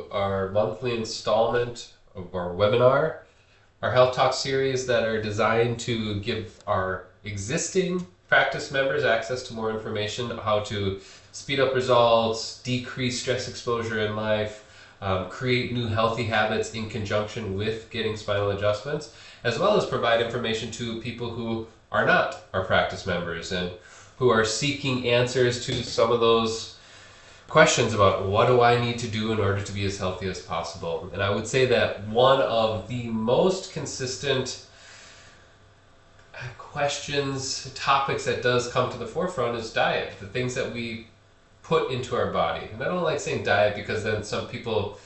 to our monthly installment of our webinar, our Health Talk series that are designed to give our existing practice members access to more information, how to speed up results, decrease stress exposure in life, create new healthy habits in conjunction with getting spinal adjustments, as well as provide information to people who are not our practice members and who are seeking answers to some of those questions about what do I need to do in order to be as healthy as possible. And I would say that one of the most consistent questions, topics that does come to the forefront is diet, the things that we put into our body. And I don't like saying diet because then some people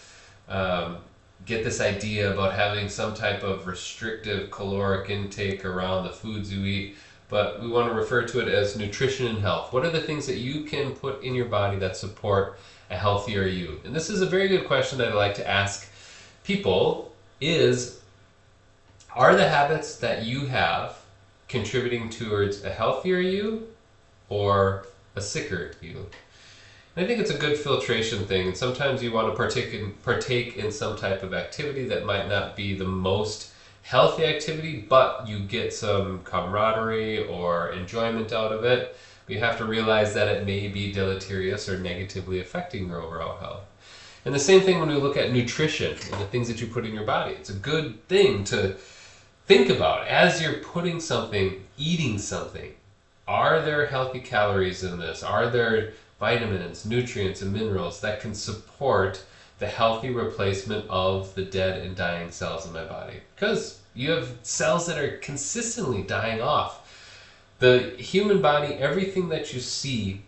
get this idea about having some type of restrictive caloric intake around the foods you eat, but we want to refer to it as nutrition and health. What are the things that you can put in your body that support a healthier you? And this is a very good question that I like to ask people is, are the habits that you have contributing towards a healthier you or a sicker you? And I think it's a good filtration thing. And sometimes you want to partake in some type of activity that might not be the most healthy activity, but you get some camaraderie or enjoyment out of it. But you have to realize that it may be deleterious or negatively affecting your overall health. And the same thing when we look at nutrition and the things that you put in your body. It's a good thing to think about as you're putting something, eating something. Are there healthy calories in this? Are there vitamins, nutrients, and minerals that can support the healthy replacement of the dead and dying cells in my body? Because you have cells that are consistently dying off. The human body, everything that you see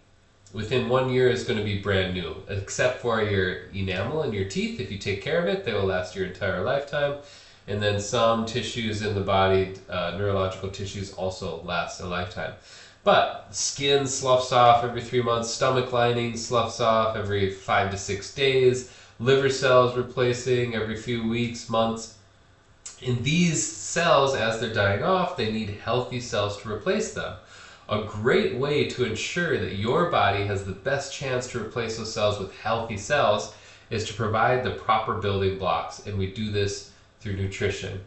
within 1 year is going to be brand new, except for your enamel and your teeth. If you take care of it, they will last your entire lifetime. And then some tissues in the body, neurological tissues, also last a lifetime. But skin sloughs off every 3 months, stomach lining sloughs off every 5 to 6 days, liver cells replacing every few weeks, months. And these cells, as they're dying off, they need healthy cells to replace them. A great way to ensure that your body has the best chance to replace those cells with healthy cells is to provide the proper building blocks, and we do this through nutrition.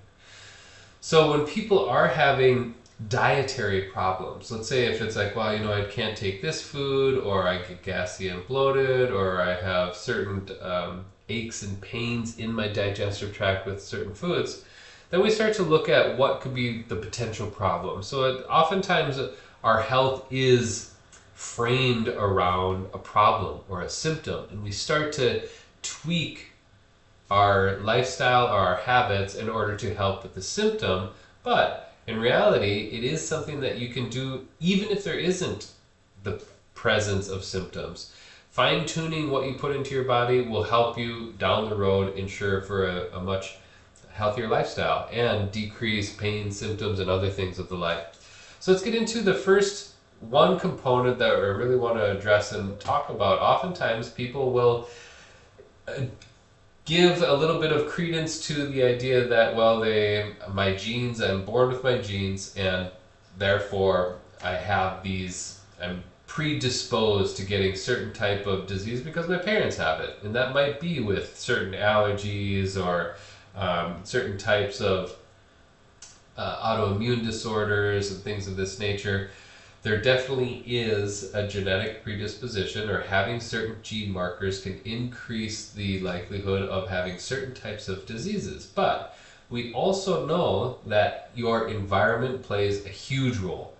So when people are having dietary problems, let's say if it's like, well, I can't take this food, or I get gassy and bloated, or I have certain aches and pains in my digestive tract with certain foods, then we start to look at what could be the potential problem. So oftentimes our health is framed around a problem or a symptom, and we start to tweak our lifestyle or our habits in order to help with the symptom. But in reality, it is something that you can do even if there isn't the presence of symptoms. Fine-tuning what you put into your body will help you down the road ensure for a much healthier lifestyle and decrease pain, symptoms, and other things of the life. So let's get into the first one component that I really want to address and talk about. Oftentimes people will give a little bit of credence to the idea that, well, my genes, I'm born with my genes, and therefore I'm predisposed to getting certain type of disease because my parents have it. And that might be with certain allergies or certain types of autoimmune disorders and things of this nature. There definitely is a genetic predisposition, or having certain gene markers can increase the likelihood of having certain types of diseases. But we also know that your environment plays a huge role.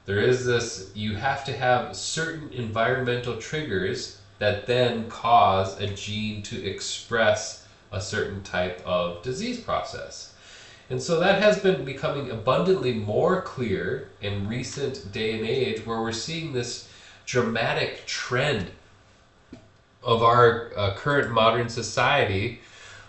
There is this, you have to have certain environmental triggers that then cause a gene to express a certain type of disease process. And so that has been becoming abundantly more clear in recent day and age, where we're seeing this dramatic trend of our current modern society,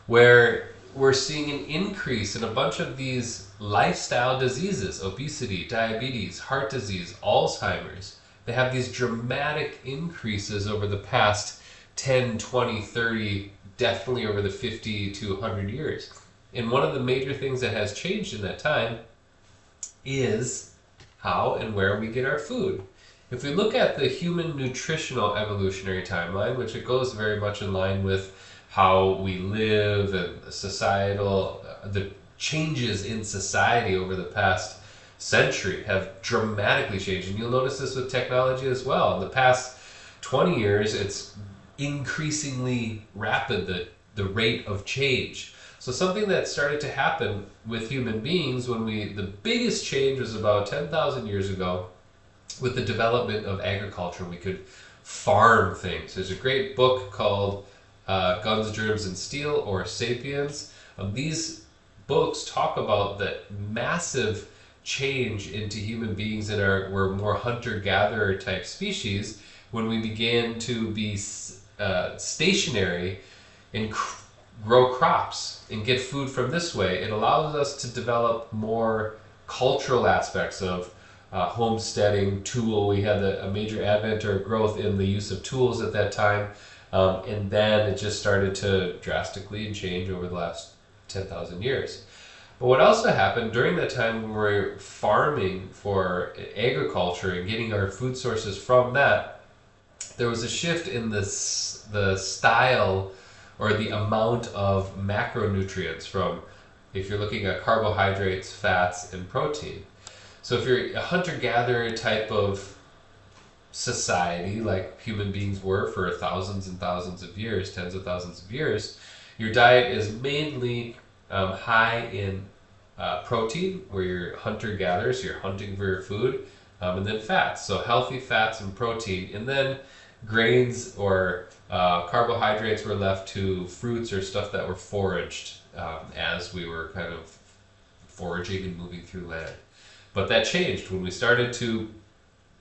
where we're seeing an increase in a bunch of these lifestyle diseases: obesity, diabetes, heart disease, Alzheimer's. They have these dramatic increases over the past 10, 20, 30, definitely over the 50 to 100 years. And one of the major things that has changed in that time is how and where we get our food. If we look at the human nutritional evolutionary timeline, which it goes very much in line with how we live and societal, the changes in society over the past century have dramatically changed. And you'll notice this with technology as well. In the past 20 years, it's increasingly rapid, the rate of change. So something that started to happen with human beings the biggest change was about 10,000 years ago with the development of agriculture. We could farm things. There's a great book called Guns, Germs, and Steel, or Sapiens. These books talk about the massive change into human beings that were more hunter-gatherer type species when we began to be stationary and grow crops and get food from this way. It allows us to develop more cultural aspects of homesteading, tool. We had a major advent or growth in the use of tools at that time, and then it just started to drastically change over the last 10,000 years. But what also happened during that time when we were farming for agriculture and getting our food sources from that, there was a shift in the style or the amount of macronutrients from, if you're looking at carbohydrates, fats, and protein. So if you're a hunter-gatherer type of society, like human beings were for thousands and thousands of years, tens of thousands of years, your diet is mainly high in protein, where you're hunter-gatherers, you're hunting for your food, and then fats, so healthy fats and protein, and then grains or carbohydrates were left to fruits or stuff that were foraged as we were kind of foraging and moving through land. But that changed when we started to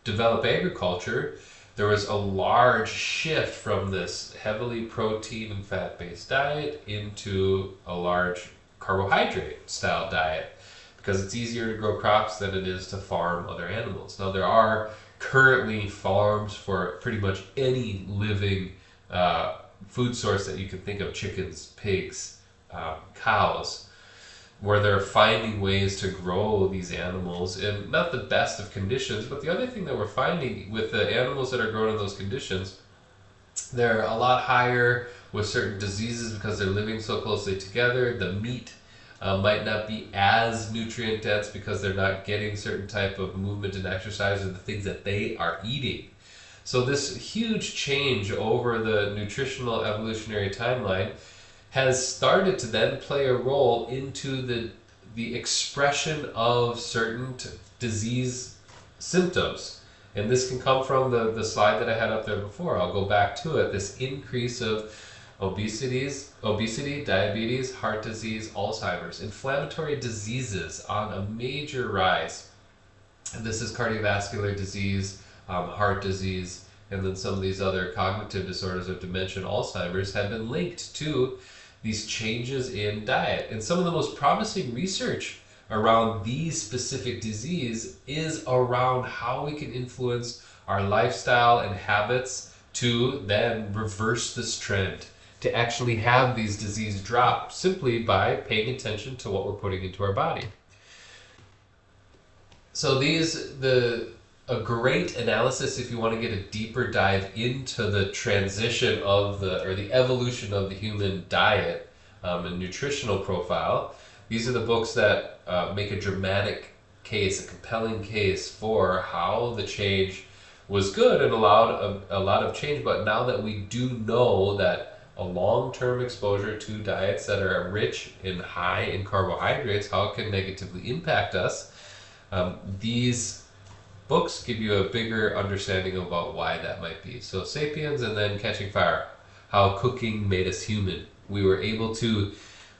develop agriculture. There was a large shift from this heavily protein and fat-based diet into a large carbohydrate style diet, because it's easier to grow crops than it is to farm other animals. Now, there are currently farms for pretty much any living food source that you can think of: chickens, pigs, cows, where they're finding ways to grow these animals in not the best of conditions. But the other thing that we're finding with the animals that are grown in those conditions, they're a lot higher with certain diseases because they're living so closely together. The meat might not be as nutrient dense because they're not getting certain type of movement and exercise or the things that they are eating. So this huge change over the nutritional evolutionary timeline has started to then play a role into the expression of certain disease symptoms. And this can come from the slide that I had up there before. I'll go back to it. This increase of obesity, diabetes, heart disease, Alzheimer's, inflammatory diseases on a major rise. And this is cardiovascular disease, heart disease, and then some of these other cognitive disorders of dementia and Alzheimer's have been linked to these changes in diet. And some of the most promising research around these specific disease is around how we can influence our lifestyle and habits to then reverse this trend, to actually have these diseases drop simply by paying attention to what we're putting into our body. So a great analysis, if you want to get a deeper dive into the transition of the evolution of the human diet and nutritional profile, these are the books that make a dramatic case, a compelling case for how the change was good and allowed a lot of change. But now that we do know that a long-term exposure to diets that are rich and high in carbohydrates, how it can negatively impact us, these books give you a bigger understanding about why that might be. So Sapiens, and then Catching Fire, how cooking made us human. We were able to,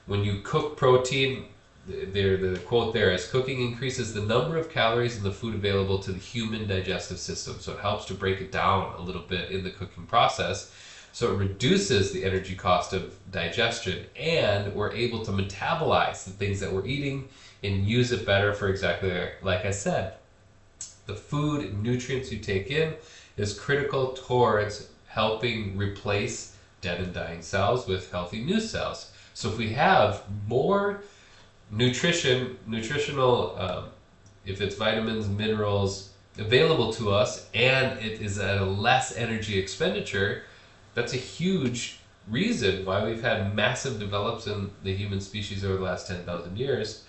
when you cook protein, the quote there is, cooking increases the number of calories in the food available to the human digestive system. So it helps to break it down a little bit in the cooking process. So it reduces the energy cost of digestion, and we're able to metabolize the things that we're eating and use it better for exactly like I said. The food and nutrients you take in is critical towards helping replace dead and dying cells with healthy new cells. So if we have more nutritional, if it's vitamins, minerals available to us, and it is at a less energy expenditure, that's a huge reason why we've had massive develops in the human species over the last 10,000 years,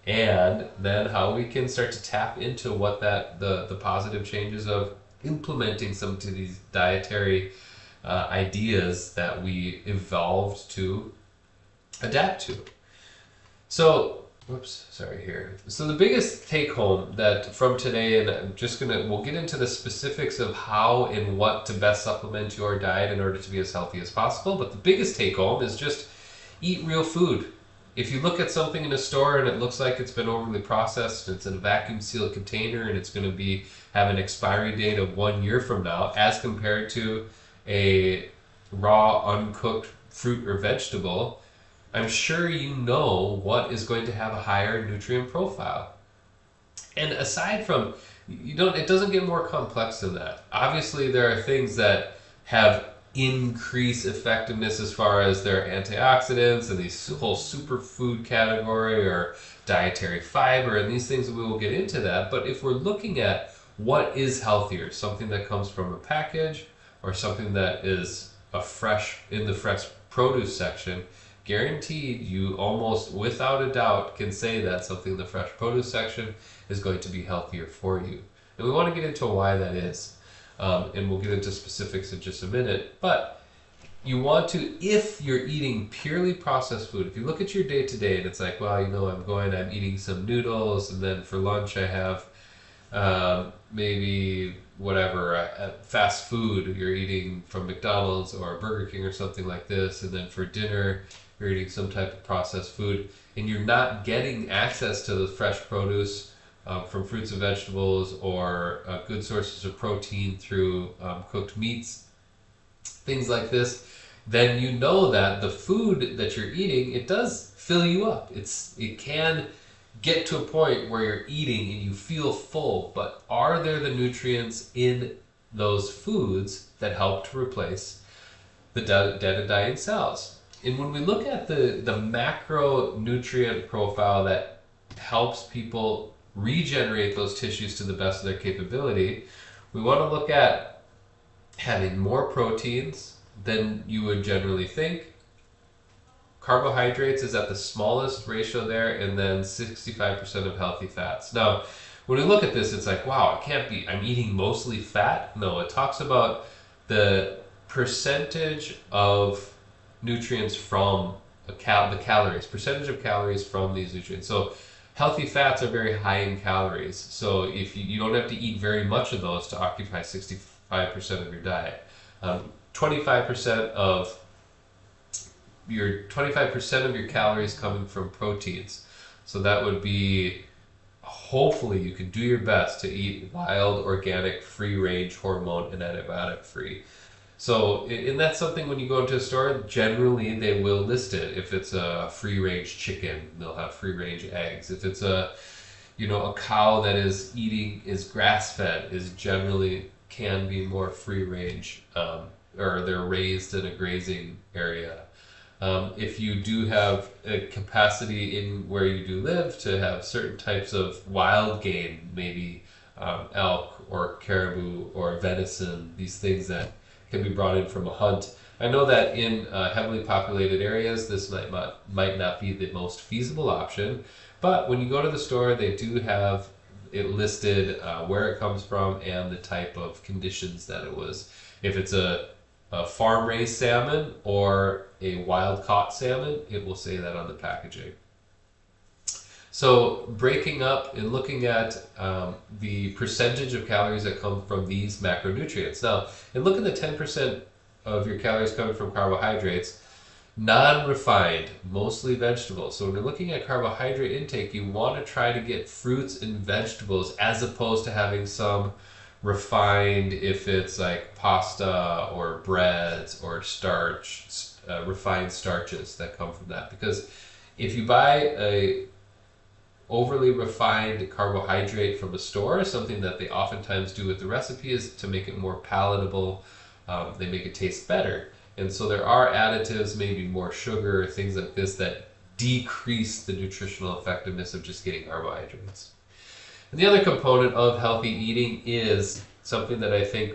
and then how we can start to tap into what the positive changes of implementing some of these dietary ideas that we evolved to adapt to. So, whoops, sorry here. So the biggest take home that from today, and we'll get into the specifics of how and what to best supplement your diet in order to be as healthy as possible. But the biggest take home is just eat real food. If you look at something in a store and it looks like it's been overly processed, it's in a vacuum sealed container and it's going to have an expiry date of 1 year from now, as compared to a raw, uncooked fruit or vegetable, I'm sure you know what is going to have a higher nutrient profile. And aside from, it doesn't get more complex than that. Obviously, there are things that have increased effectiveness as far as their antioxidants and these whole superfood category or dietary fiber and these things, we will get into that. But if we're looking at what is healthier, something that comes from a package or something that is in the fresh produce section, guaranteed you almost without a doubt can say that something in the fresh produce section is going to be healthier for you. And we want to get into why that is. And we'll get into specifics in just a minute. But you want to, if you're eating purely processed food, if you look at your day to day and it's like, well, I'm eating some noodles, and then for lunch I have maybe whatever, fast food, you're eating from McDonald's or Burger King or something like this, and then for dinner you're eating some type of processed food, and you're not getting access to the fresh produce from fruits and vegetables or good sources of protein through cooked meats, things like this, then you know that the food that you're eating, it does fill you up. It can get to a point where you're eating and you feel full, but are there the nutrients in those foods that help to replace the dead and dying cells? And when we look at the macronutrient profile that helps people regenerate those tissues to the best of their capability, we want to look at having more proteins than you would generally think. Carbohydrates is at the smallest ratio there, and then 65% of healthy fats. Now, when we look at this, it's like, wow, I'm eating mostly fat. No, it talks about the percentage of nutrients from the calories, percentage of calories from these nutrients. So healthy fats are very high in calories. So if you don't have to eat very much of those to occupy 65% of your diet. 25% of your calories coming from proteins. So that would be, hopefully you can do your best to eat wild, organic, free-range, hormone and antibiotic free. So, and that's something when you go into a store, generally they will list it. If it's a free-range chicken, they'll have free-range eggs. If it's a cow that is grass-fed, is generally can be more free-range, or they're raised in a grazing area. If you do have a capacity in where you do live to have certain types of wild game, maybe elk or caribou or venison, these things that can be brought in from a hunt. I know that in heavily populated areas, this might not be the most feasible option, but when you go to the store, they do have it listed where it comes from and the type of conditions that it was. If it's a farm-raised salmon or a wild-caught salmon, it will say that on the packaging. So breaking up and looking at the percentage of calories that come from these macronutrients. Now, and look at the 10% of your calories coming from carbohydrates, non-refined, mostly vegetables. So when you're looking at carbohydrate intake, you want to try to get fruits and vegetables as opposed to having some refined, if it's like pasta or breads or starch, refined starches that come from that. Because if you buy a overly refined carbohydrate from a store, something that they oftentimes do with the recipe is to make it more palatable, they make it taste better. And so there are additives, maybe more sugar, things like this, that decrease the nutritional effectiveness of just getting carbohydrates. And the other component of healthy eating is something that I think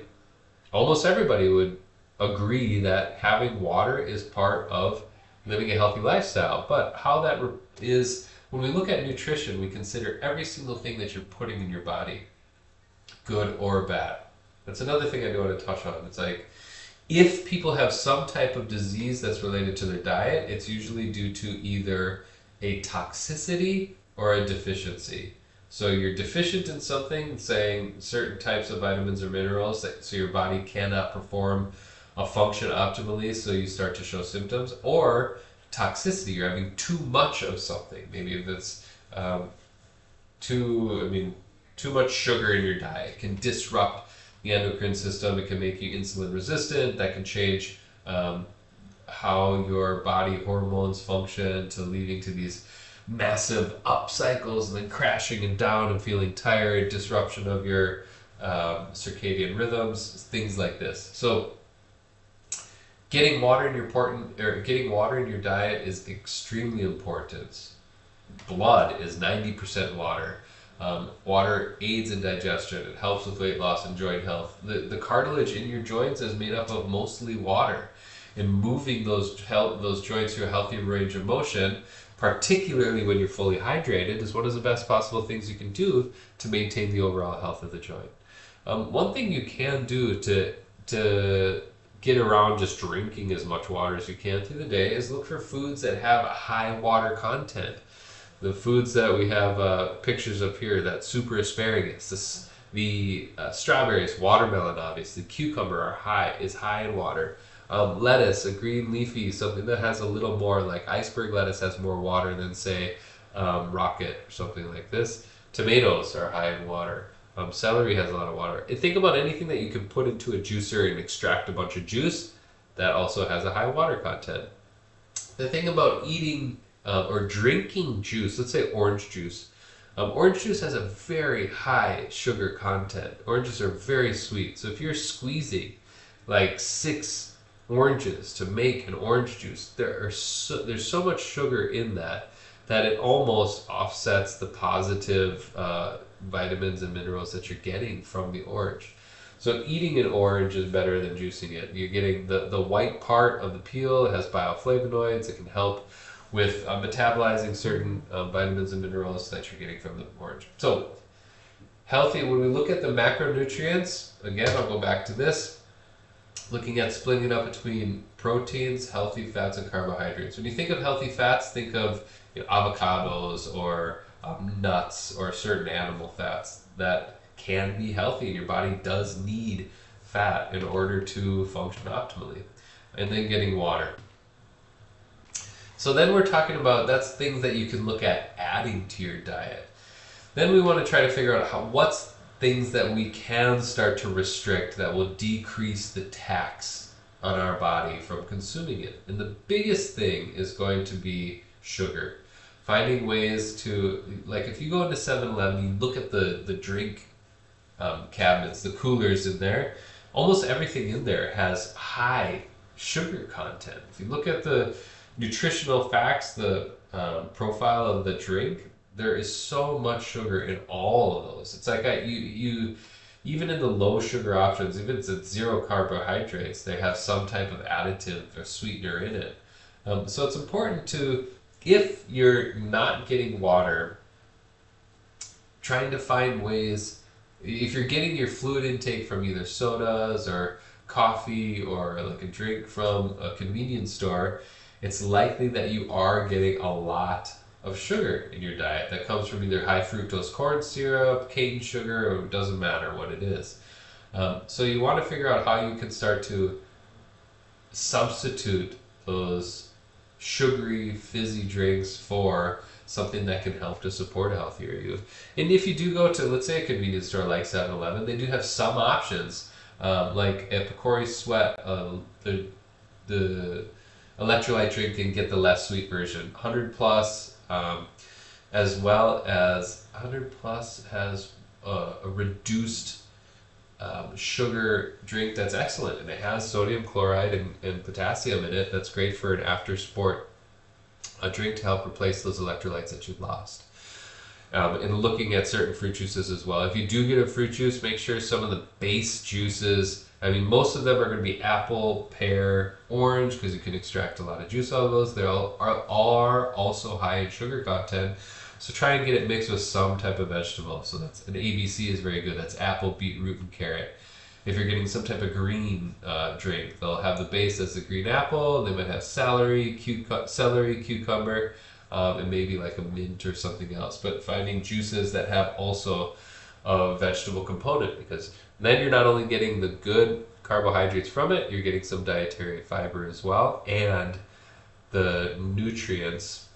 almost everybody would agree that having water is part of living a healthy lifestyle. But how that is, when we look at nutrition, we consider every single thing that you're putting in your body, good or bad. That's another thing I do want to touch on. It's like, if people have some type of disease that's related to their diet, it's usually due to either a toxicity or a deficiency. So you're deficient in something, saying certain types of vitamins or minerals, so your body cannot perform a function optimally, so you start to show symptoms, or toxicity, you're having too much of something. Maybe if it's too much sugar in your diet can disrupt the endocrine system. It can make you insulin resistant. That can change how your body hormones function, to leading to these massive up cycles and then crashing and down and feeling tired, disruption of your circadian rhythms, things like this. So getting water in your diet is extremely important. Blood is 90% water. Water aids in digestion. It helps with weight loss and joint health. The cartilage in your joints is made up of mostly water. And moving those joints through a healthy range of motion, particularly when you're fully hydrated, is one of the best possible things you can do to maintain the overall health of the joint. One thing you can do to get around just drinking as much water as you can through the day is look for foods that have a high water content. The foods that we have pictures of here, that super asparagus, the strawberries, watermelon, obviously, cucumber is high in water. Lettuce, a green leafy, something that has a little more, like iceberg lettuce has more water than, say, rocket or something like this. Tomatoes are high in water. Celery has a lot of water. And think about anything that you can put into a juicer and extract a bunch of juice, that also has a high water content. The thing about eating or drinking juice, let's say orange juice. Orange juice has a very high sugar content. Oranges are very sweet. So if you're squeezing like 6 oranges to make an orange juice, there's so much sugar in that it almost offsets the positive vitamins and minerals that you're getting from the orange. So eating an orange is better than juicing it. You're getting the white part of the peel. It has bioflavonoids. It can help with metabolizing certain vitamins and minerals that you're getting from the orange. So healthy, when we look at the macronutrients, again, I'll go back to this, looking at splitting it up between proteins, healthy fats, and carbohydrates. When you think of healthy fats, think of avocados or nuts or certain animal fats that can be healthy, and your body does need fat in order to function optimally. And then getting water. So then we're talking about, that's things that you can look at adding to your diet. Then we want to try to figure out what's things that we can start to restrict that will decrease the tax on our body from consuming it. And the biggest thing is going to be sugar. Finding ways to, like if you go into 7-Eleven, you look at the drink cabinets, the coolers in there, almost everything in there has high sugar content. If you look at the nutritional facts, the profile of the drink, there is so much sugar in all of those. It's like you even in the low sugar options, even if it's at 0 carbohydrates, they have some type of additive or sweetener in it. So it's important to, if you're not getting water, trying to find ways, if you're getting your fluid intake from either sodas or coffee or like a drink from a convenience store, it's likely that you are getting a lot of sugar in your diet that comes from either high fructose corn syrup, cane sugar, or it doesn't matter what it is. So you want to figure out how you can start to substitute those sugary, fizzy drinks for something that can help to support a healthier you. And if you do go to, let's say, a convenience store like 7-Eleven, they do have some options, like at Pecori Sweat, the electrolyte drink, can get the less sweet version. 100 Plus, as well as 100 Plus has a reduced sugar drink that's excellent, and it has sodium chloride and potassium in it. That's great for an after sport drink to help replace those electrolytes that you've lost. And looking at certain fruit juices as well. If you do get a fruit juice, make sure some of the base juices I mean, most of them are going to be apple, pear, orange, because you can extract a lot of juice out of those. They are also high in sugar content. So try and get it mixed with some type of vegetable. So that's an ABC is very good. That's apple, beetroot, and carrot. If you're getting some type of green drink, they'll have the base as the green apple. They might have celery, cucumber, and maybe like a mint or something else. But finding juices that have also a vegetable component, because then you're not only getting the good carbohydrates from it, you're getting some dietary fiber as well, and the nutrients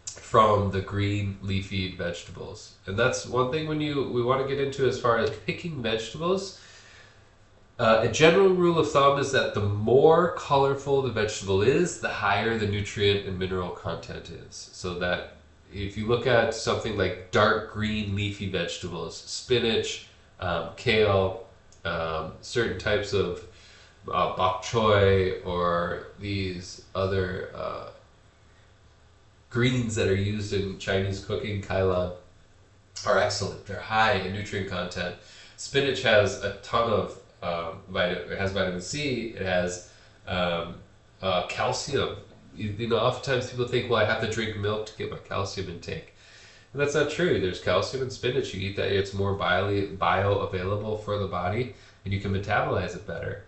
from the green leafy vegetables. And that's one thing we want to get into as far as picking vegetables. A general rule of thumb is that the more colorful the vegetable is, the higher the nutrient and mineral content is. So that if you look at something like dark green leafy vegetables, spinach, kale, certain types of bok choy, or these other greens that are used in Chinese cooking, kailan, are excellent. They're high in nutrient content. Spinach has a ton of it has vitamin C. It has calcium. You know, oftentimes people think, well, I have to drink milk to get my calcium intake. And that's not true. There's calcium in spinach. You eat that, it's more bioavailable for the body, and you can metabolize it better.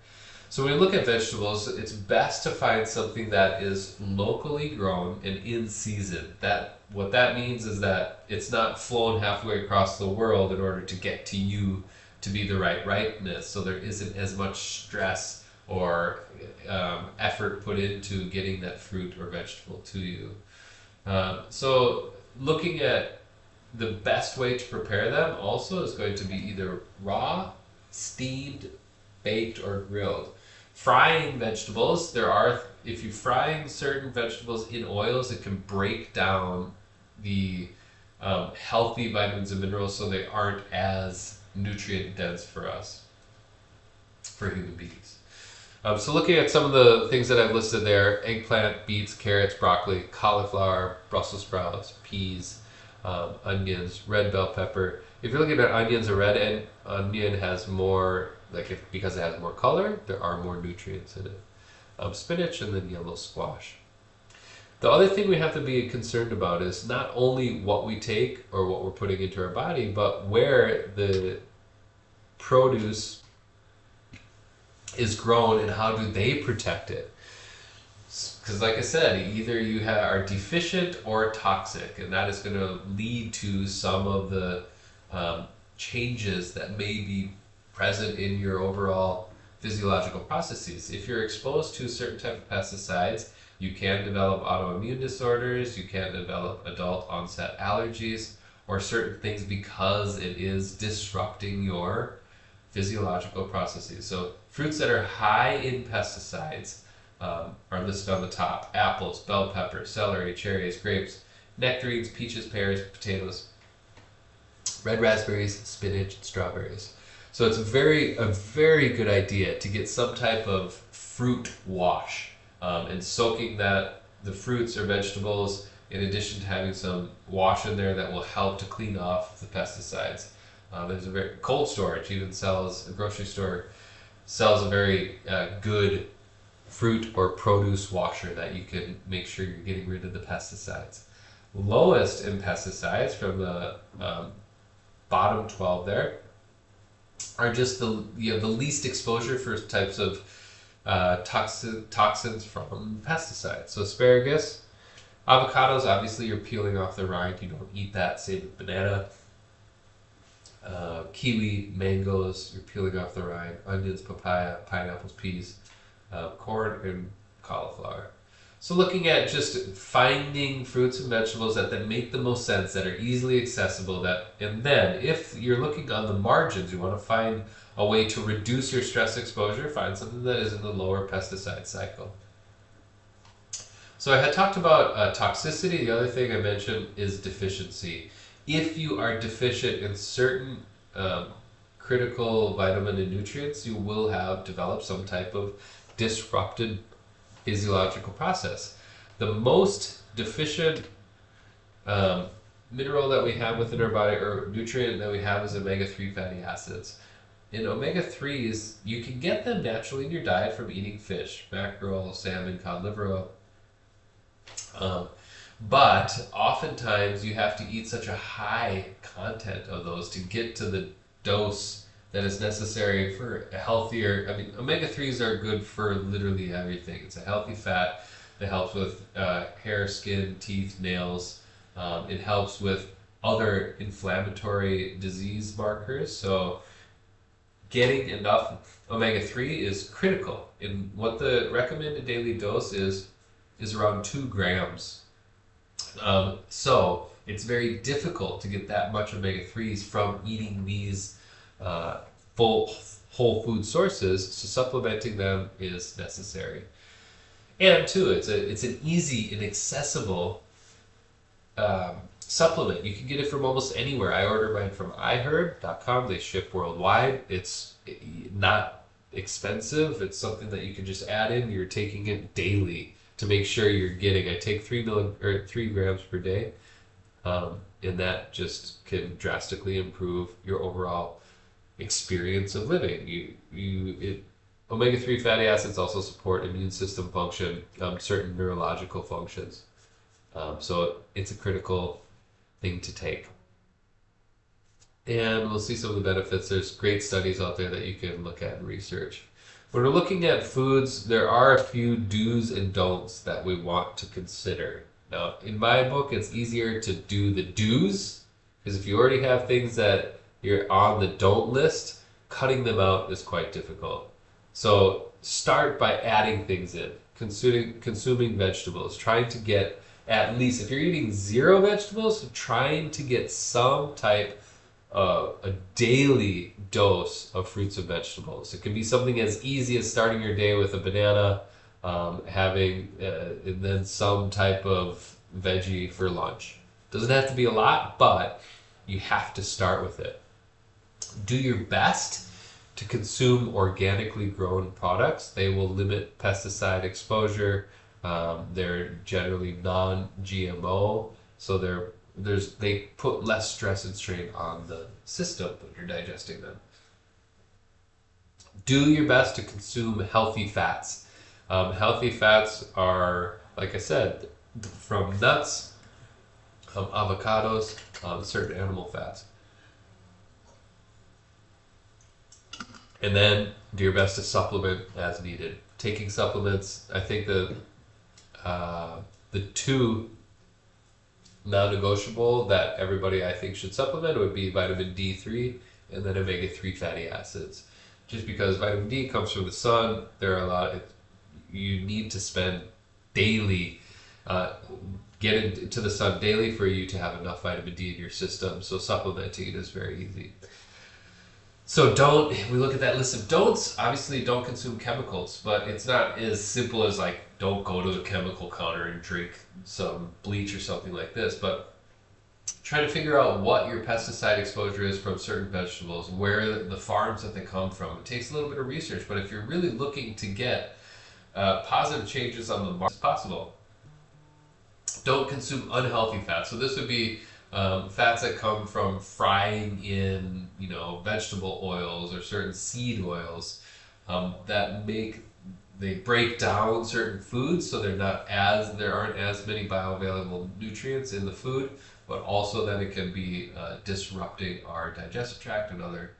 So when you look at vegetables, it's best to find something that is locally grown and in season. What that means is that it's not flown halfway across the world in order to get to you to be the right ripeness. So there isn't as much stress or effort put into getting that fruit or vegetable to you. So looking at the best way to prepare them also is going to be either raw, steamed, baked, or grilled. Frying vegetables, if you're frying certain vegetables in oils, it can break down the healthy vitamins and minerals, so they aren't as nutrient dense for us, for human beings. So looking at some of the things that I've listed there: eggplant, beets, carrots, broccoli, cauliflower, Brussels sprouts, peas, onions, red bell pepper. If you're looking at onions, a red onion has more, because it has more color, there are more nutrients in it. Spinach, and then yellow squash. The other thing we have to be concerned about is not only what we take or what we're putting into our body, but where the produce is grown and how do they protect it. Because like I said, either you are deficient or toxic, and that is going to lead to some of the changes that may be present in your overall physiological processes. If you're exposed to a certain type of pesticides, you can develop autoimmune disorders, you can develop adult onset allergies, or certain things because it is disrupting your physiological processes. So fruits that are high in pesticides are listed on the top: apples, bell peppers, celery, cherries, grapes, nectarines, peaches, pears, potatoes, red raspberries, spinach, and strawberries. So it's a very good idea to get some type of fruit wash, and soaking the fruits or vegetables, in addition to having some wash in there that will help to clean off the pesticides. There's a very cold storage, a grocery store sells a very good fruit or produce washer that you can make sure you're getting rid of the pesticides. Lowest in pesticides, from the bottom 12 there, are just the least exposure for types of toxins from pesticides. So asparagus, avocados, obviously you're peeling off the rind, you don't eat that. Same with banana. Kiwi, mangoes, you're peeling off the rind. Onions, papaya, pineapples, peas, corn, and cauliflower. So looking at just finding fruits and vegetables that make the most sense, that are easily accessible, and then if you're looking on the margins, you want to find a way to reduce your stress exposure, find something that is in the lower pesticide cycle. So I had talked about toxicity. The other thing I mentioned is deficiency. If you are deficient in certain critical vitamin and nutrients, you will have developed some type of disrupted physiological process. The most deficient mineral that we have within our body, or nutrient that we have, is omega-3 fatty acids. in omega-3s, you can get them naturally in your diet from eating fish, mackerel, salmon, cod liver oil. But oftentimes you have to eat such a high content of those to get to the dose that is necessary for a healthier. I mean, omega-3s are good for literally everything. It's a healthy fat that helps with hair, skin, teeth, nails. It helps with other inflammatory disease markers. So getting enough omega-3 is critical. And what the recommended daily dose is around 2 grams. So it's very difficult to get that much omega-3s from eating these full whole food sources, so supplementing them is necessary. And two, it's an easy and accessible supplement. You can get it from almost anywhere. I order mine from iHerb.com. They ship worldwide. It's not expensive. It's something that you can just add in. You're taking it daily to make sure you're getting. I take 3 grams per day, and that just can drastically improve your overall experience of living. Omega-3 fatty acids also support immune system function, certain neurological functions. So it's a critical thing to take. And we'll see some of the benefits. There's great studies out there that you can look at and research. When we're looking at foods, there are a few do's and don'ts that we want to consider. Now, in my book, it's easier to do the do's, because if you already have things that you're on the don't list, cutting them out is quite difficult. So start by adding things in, consuming vegetables, trying to get at least, if you're eating 0 vegetables, trying to get some type of a daily dose of fruits and vegetables. It can be something as easy as starting your day with a banana, and then some type of veggie for lunch. Doesn't have to be a lot, but you have to start with it. Do your best to consume organically grown products. They will limit pesticide exposure. They're generally non-GMO, so they put less stress and strain on the system when you're digesting them. Do your best to consume healthy fats. Healthy fats are, like I said, from nuts, avocados, certain animal fats. And then do your best to supplement as needed. Taking supplements, I think the two non-negotiable that everybody I think should supplement would be vitamin D3 and then omega-3 fatty acids. Just because vitamin D comes from the sun, there are you need to spend daily, get into the sun daily for you to have enough vitamin D in your system. So supplementing it is very easy. So we look at that list of don'ts. Obviously, don't consume chemicals, but it's not as simple as like, don't go to the chemical counter and drink some bleach or something like this. But try to figure out what your pesticide exposure is from certain vegetables, where the farms that they come from. It takes a little bit of research, but if you're really looking to get positive changes on the market as possible, don't consume unhealthy fats. So this would be fats that come from frying in, vegetable oils or certain seed oils they break down certain foods, so there aren't as many bioavailable nutrients in the food, but also then it can be disrupting our digestive tract and other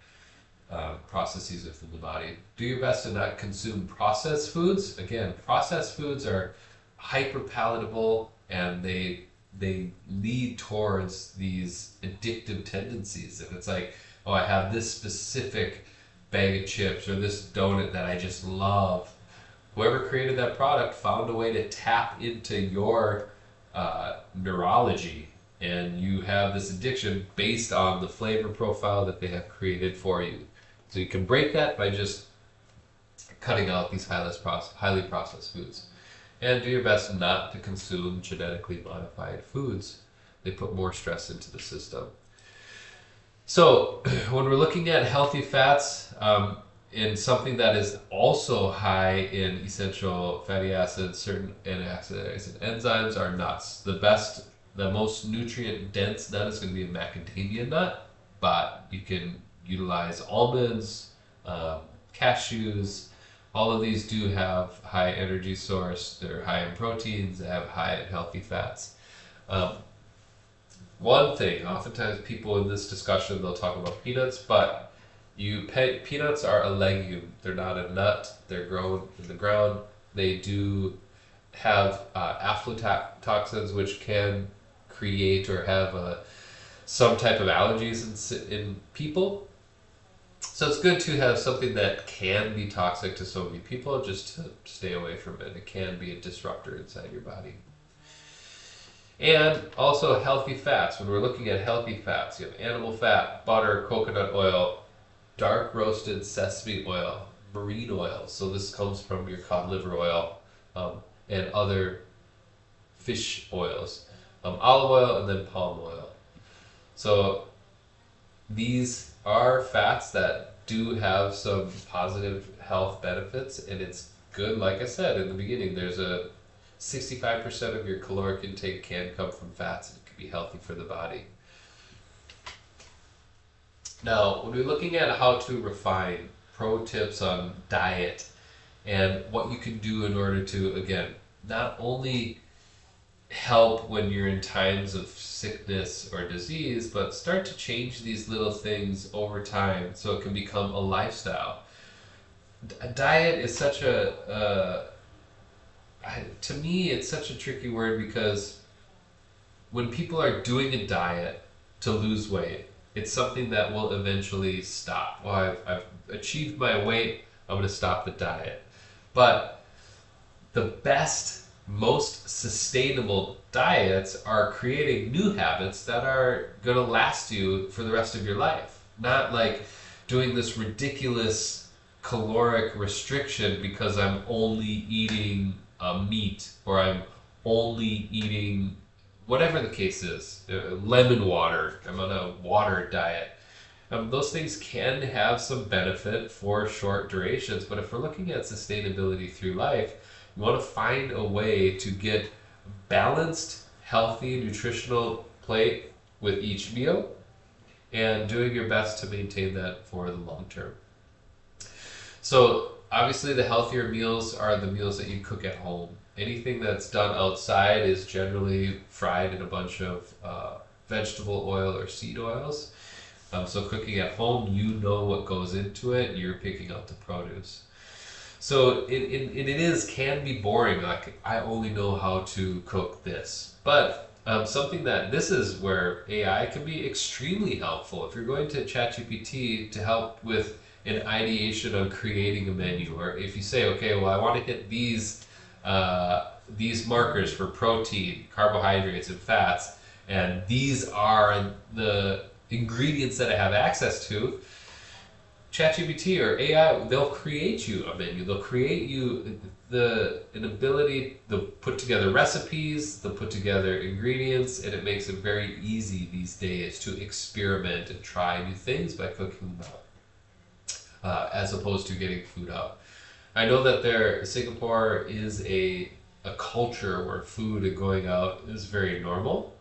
processes within the body. Do your best to not consume processed foods. Again, processed foods are hyper palatable and they lead towards these addictive tendencies. If it's like, oh, I have this specific bag of chips or this donut that I just love, whoever created that product found a way to tap into your neurology, and you have this addiction based on the flavor profile that they have created for you. So you can break that by just cutting out these highly processed foods. And do your best not to consume genetically modified foods. They put more stress into the system. So when we're looking at healthy fats, in something that is also high in essential fatty acids, certain antioxidants and enzymes are nuts. The most nutrient dense nut is going to be a macadamia nut, but you can utilize almonds, cashews. All of these do have high energy source. They're high in proteins. They have high in healthy fats. Um, One thing, oftentimes people in this discussion, they'll talk about peanuts, but peanuts are a legume. They're not a nut. They're grown in the ground. They do have aflatoxins, which can create or have some type of allergies in people. So it's good to have something that can be toxic to so many people, just to stay away from it. It can be a disruptor inside your body. And also healthy fats. When we're looking at healthy fats, you have animal fat, butter, coconut oil, dark roasted sesame oil, marine oil. So this comes from your cod liver oil, and other fish oils, olive oil, and then palm oil. So these are fats that do have some positive health benefits, and it's good, like I said in the beginning, there's a 65% of your caloric intake can come from fats, and it can be healthy for the body. Now, when we're looking at how to refine, pro tips on diet and what you can do in order to, again, not only help when you're in times of sickness or disease, but start to change these little things over time so it can become a lifestyle. A diet is such to me, it's such a tricky word, because when people are doing a diet to lose weight, it's something that will eventually stop. Well, I've achieved my weight, I'm going to stop the diet. But the best, most sustainable diets are creating new habits that are going to last you for the rest of your life. Not like doing this ridiculous caloric restriction because I'm only eating meat, or I'm only eating whatever the case is, lemon water, I'm on a water diet. Those things can have some benefit for short durations, but if we're looking at sustainability through life, you want to find a way to get balanced, healthy, nutritional plate with each meal, and doing your best to maintain that for the long term. So obviously the healthier meals are the meals that you cook at home. Anything that's done outside is generally fried in a bunch of vegetable oil or seed oils. So cooking at home, you know what goes into it, you're picking out the produce. So it can be boring, like I only know how to cook this. But something that, this is where AI can be extremely helpful. If you're going to ChatGPT to help with an ideation on creating a menu, or if you say, okay, well, I want to hit these markers for protein, carbohydrates, and fats, and these are the ingredients that I have access to, ChatGPT or AI, they'll create you a menu. They'll create you an ability, they'll put together recipes, they'll put together ingredients, and it makes it very easy these days to experiment and try new things by cooking them out, as opposed to getting food out. I know that Singapore is a culture where food and going out is very normal.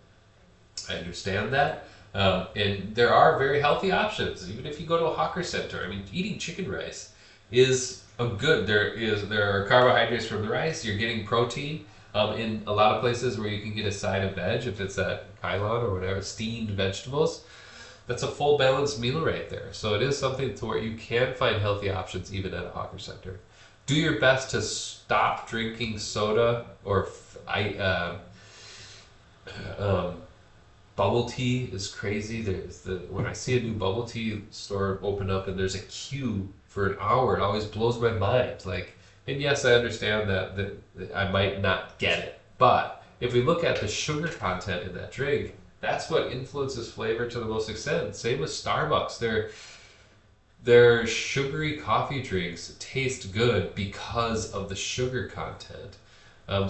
I understand that. And there are very healthy options. Even if you go to a hawker center, I mean, eating chicken rice is there are carbohydrates from the rice. You're getting protein. In a lot of places where you can get a side of veg, if it's at Kailan or whatever, steamed vegetables, that's a full balanced meal right there. So it is something to where you can find healthy options even at a hawker center. Do your best to stop drinking soda or bubble tea is crazy. When I see a new bubble tea store open up and there's a queue for an hour, it always blows my mind. And yes, I understand that I might not get it, but if we look at the sugar content in that drink, that's what influences flavor to the most extent. Same with Starbucks. Their sugary coffee drinks taste good because of the sugar content.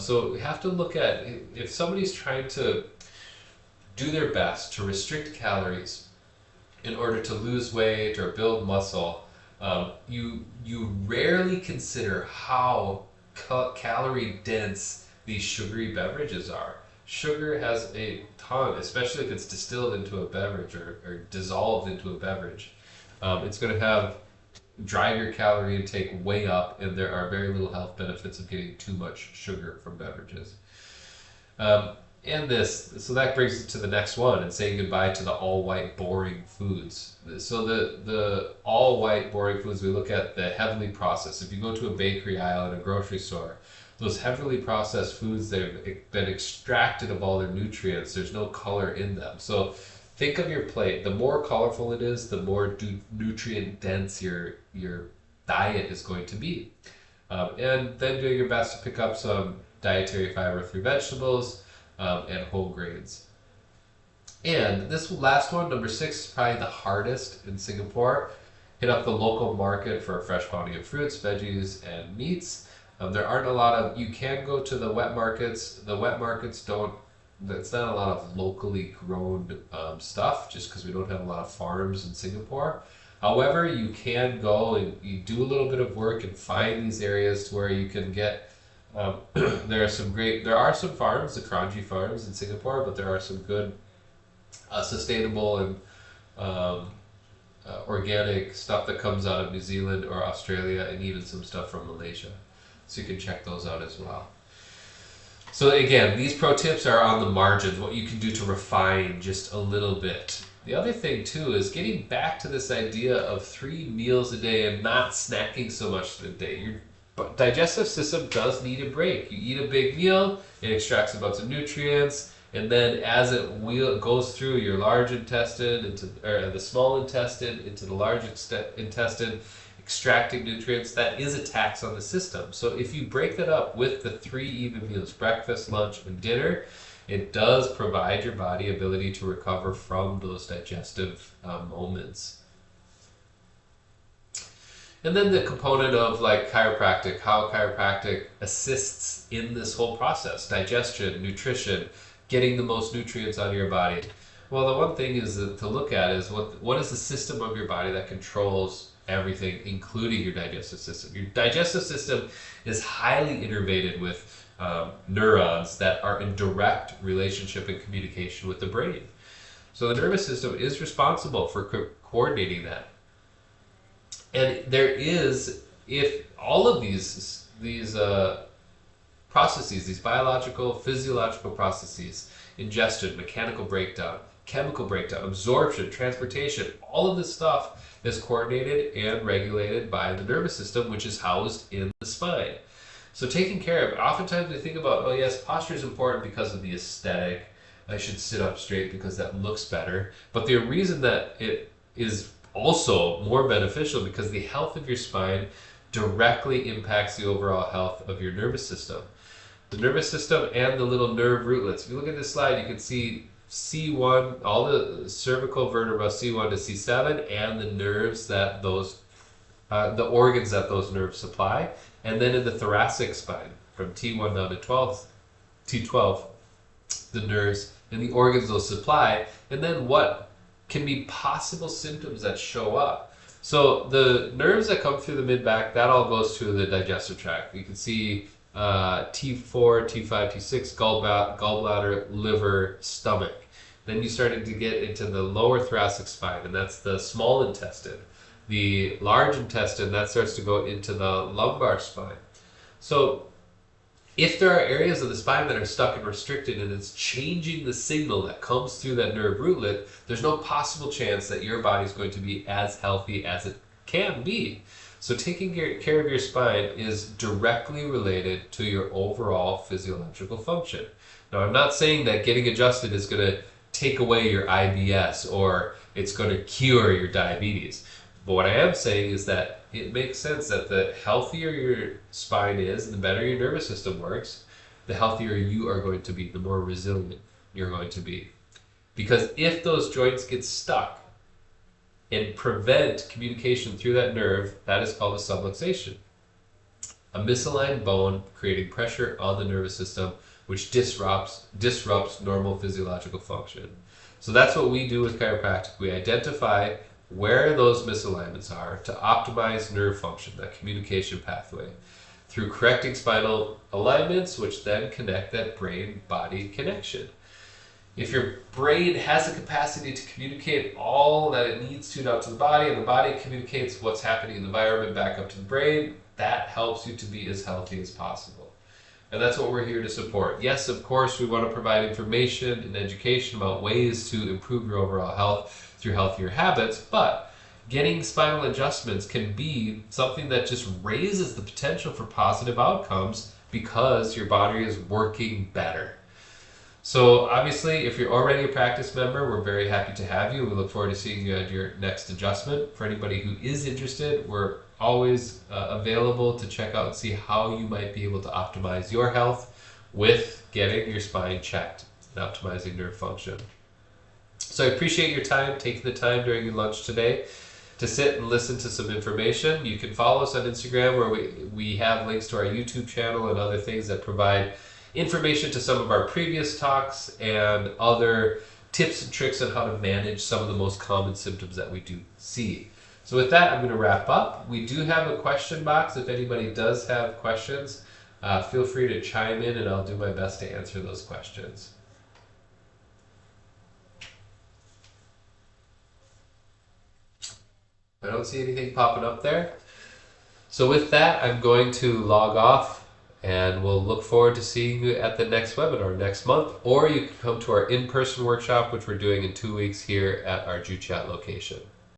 So we have to look at, if somebody's trying to do their best to restrict calories in order to lose weight or build muscle, you rarely consider how calorie dense these sugary beverages are. Sugar has a ton, especially if it's distilled into a beverage or dissolved into a beverage. It's going to have drive your calorie intake way up, and there are very little health benefits of getting too much sugar from beverages. So that brings us to the next one, and saying goodbye to the all-white boring foods. So the all-white boring foods, we look at the heavily processed. If you go to a bakery aisle in a grocery store, those heavily processed foods, they've been extracted of all their nutrients. There's no color in them. So think of your plate. The more colorful it is, the more nutrient dense your diet is going to be. And then doing your best to pick up some dietary fiber through vegetables and whole grains. And this last one, number 6, is probably the hardest in Singapore. Hit up the local market for a fresh bounty of fruits, veggies, and meats. There aren't a lot of, you can go to the wet markets. The wet markets don't, it's not a lot of locally grown stuff, just because we don't have a lot of farms in Singapore. However, you can go and you do a little bit of work and find these areas to where you can get, there are some farms, the Kranji farms in Singapore, but there are some good sustainable and organic stuff that comes out of New Zealand or Australia, and even some stuff from Malaysia. So you can check those out as well. So again, these pro tips are on the margins, what you can do to refine just a little bit. The other thing too is getting back to this idea of 3 meals a day and not snacking so much a day. Your digestive system does need a break. You eat a big meal, it extracts a bunch of nutrients, and then as it goes through your large intestine, or the small intestine, into the large intestine, extracting nutrients, that is a tax on the system. So if you break that up with the 3 even meals, breakfast, lunch, and dinner, it does provide your body ability to recover from those digestive moments. And then the component of like chiropractic, how chiropractic assists in this whole process, digestion, nutrition, getting the most nutrients out of your body. Well, the one thing is to look at is what is the system of your body that controls everything, including your digestive system. Your digestive system is highly innervated with neurons that are in direct relationship and communication with the brain. So the nervous system is responsible for coordinating that. And there is, if all of these processes, these biological, physiological processes, ingestion, mechanical breakdown, chemical breakdown, absorption, transportation, all of this stuff is coordinated and regulated by the nervous system, which is housed in the spine. So taking care of, oftentimes we think about, oh yes, posture is important because of the aesthetic. I should sit up straight because that looks better. But the reason that it is also more beneficial because the health of your spine directly impacts the overall health of your nervous system. The nervous system and the little nerve rootlets. If you look at this slide, you can see C1, all the cervical vertebra, C1 to C7, and the nerves that those, the organs that those nerves supply. And then in the thoracic spine, from T1 down to T12, the nerves and the organs those supply. And then what can be possible symptoms that show up. So the nerves that come through the mid-back, that all goes through the digestive tract. You can see T4, T5, T6, gallbladder, liver, stomach. Then you started to get into the lower thoracic spine, and that's the small intestine. The large intestine, that starts to go into the lumbar spine. So if there are areas of the spine that are stuck and restricted and it's changing the signal that comes through that nerve rootlet, there's no possible chance that your body is going to be as healthy as it can be. So taking care of your spine is directly related to your overall physiological function. Now, I'm not saying that getting adjusted is going to take away your IBS or it's going to cure your diabetes. But what I am saying is that it makes sense that the healthier your spine is and the better your nervous system works, the healthier you are going to be, the more resilient you're going to be. Because if those joints get stuck and prevent communication through that nerve, that is called a subluxation. A misaligned bone creating pressure on the nervous system, which disrupts normal physiological function. So that's what we do with chiropractic. We identify where those misalignments are to optimize nerve function, that communication pathway, through correcting spinal alignments, which then connect that brain-body connection. If your brain has the capacity to communicate all that it needs to out to the body, and the body communicates what's happening in the environment back up to the brain, that helps you to be as healthy as possible. And that's what we're here to support. Yes, of course, we want to provide information and education about ways to improve your overall health through healthier habits, but getting spinal adjustments can be something that just raises the potential for positive outcomes because your body is working better. So obviously, if you're already a practice member, we're very happy to have you. We look forward to seeing you at your next adjustment. For anybody who is interested, we're always available to check out and see how you might be able to optimize your health with getting your spine checked and optimizing nerve function. So I appreciate your time, taking the time during your lunch today to sit and listen to some information. You can follow us on Instagram, where we have links to our YouTube channel and other things that provide information to some of our previous talks and other tips and tricks on how to manage some of the most common symptoms that we do see. So with that, I'm going to wrap up. We do have a question box. If anybody does have questions, feel free to chime in and I'll do my best to answer those questions. I don't see anything popping up there. So with that, I'm going to log off. And we'll look forward to seeing you at the next webinar next month. Or you can come to our in-person workshop, which we're doing in 2 weeks here at our Joo Chiat location.